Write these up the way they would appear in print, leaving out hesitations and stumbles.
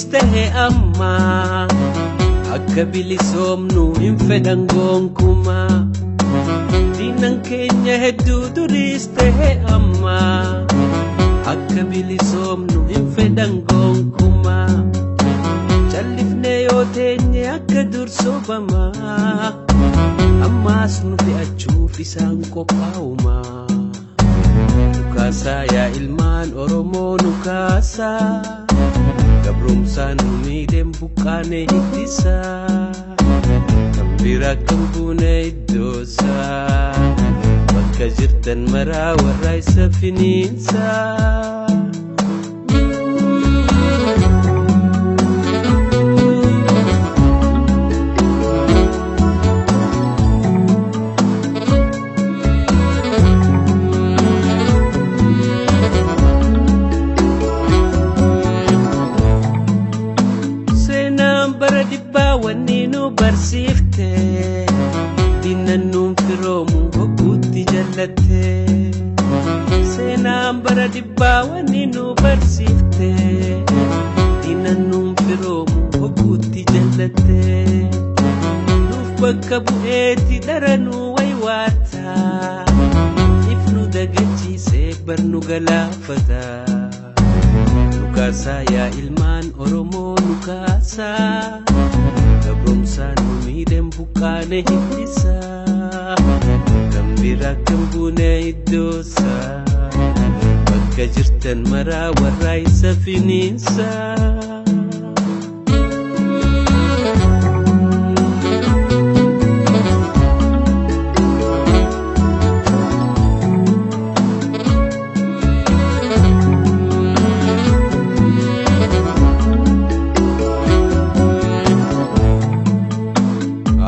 duris tahe amma akka bilisoomnu hin fedhan gonkumaa. Diinan keenya hedduu duris tahe amma akka bilisoomnu hin fedhan gonkumaa. Callifnee yoo teenye akka dur sobamaa ammaas nu fe'achuuf isaan qophaa'umaa. Nukaasaa yaa ilmaan Oromoo nukaasaa gabrumsaan nu miidheen buqqaanee hittisaa kan bira kan buune iddoosaa bakka jirtan maraa warra isa finiinsaa. Bara dibbaa wanni nu barsiifte diinan nuun firoomu hogguutti jallatte. Seenaan bara dibbaa wanni nu barsiifte diinan nuun firoomu hogguutti jallatte. Nuuf bakka bu'eetti dara nu waywaata ifnu dagachiisee barnu galaafata. Nukaasaa yaa ilmaan Oromoo nukaasaa gabrumsaan nu miidheen buqqaanee hittisaa kan bira kan buune iddoosaa bakka jirtan maraa warra isa finiinsaa.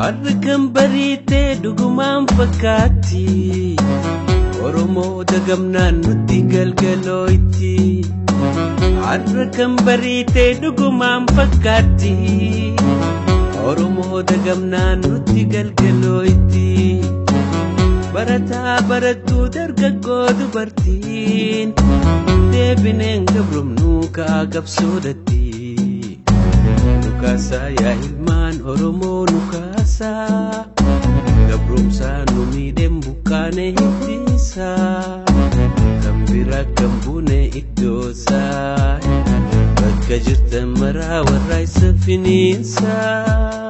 Arkan bariitee dhugumaan fakkaatti Oromoo dagamnaan nutti galgalooyti. Arkan bariitee dhugumaan fakkaatti Oromoo dagamnaan nutti galgalooyti. Barataa barattuu dargaggoo dubartiin deebineen gabrumnuu ka'aa qabsoodatti. Nukaasaa yaa ilmaan Oromoo nukaasaa gabrumsaan nu miidheen buqqaanee hittisaa kan bira kan buune iddoosaa bakka jirtan maraa warra isa finiinsaa.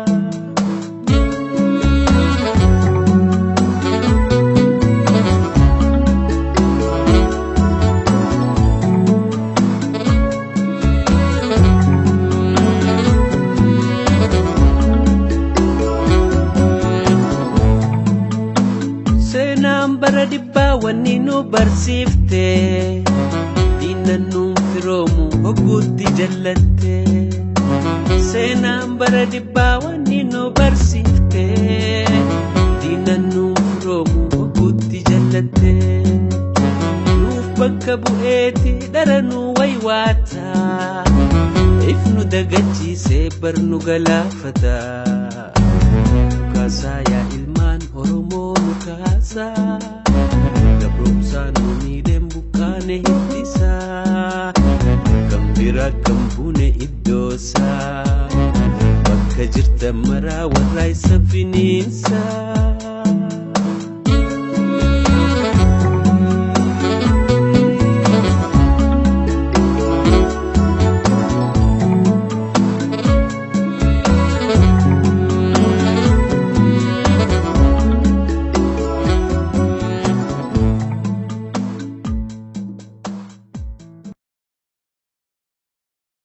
Seenaan bara dibbaa wanni nu barsiifte diinan nuun firoomu hogguutti jallatte. Seenaan bara dibbaa wanni nu barsiifte diinan nuun firoomu hogguutti jallatte. Nuuf bakka bu'eetti dara nu waywaata ifnu dagachiisee barnu galaafata. Nukaasaa yaa ilmaan Oromoo nukaasaa gabrumsaan nu miidheen buqqaanee hittisaa kan bira kan buune iddoosaa bakka jirtan maraa warra isa finiinsaa.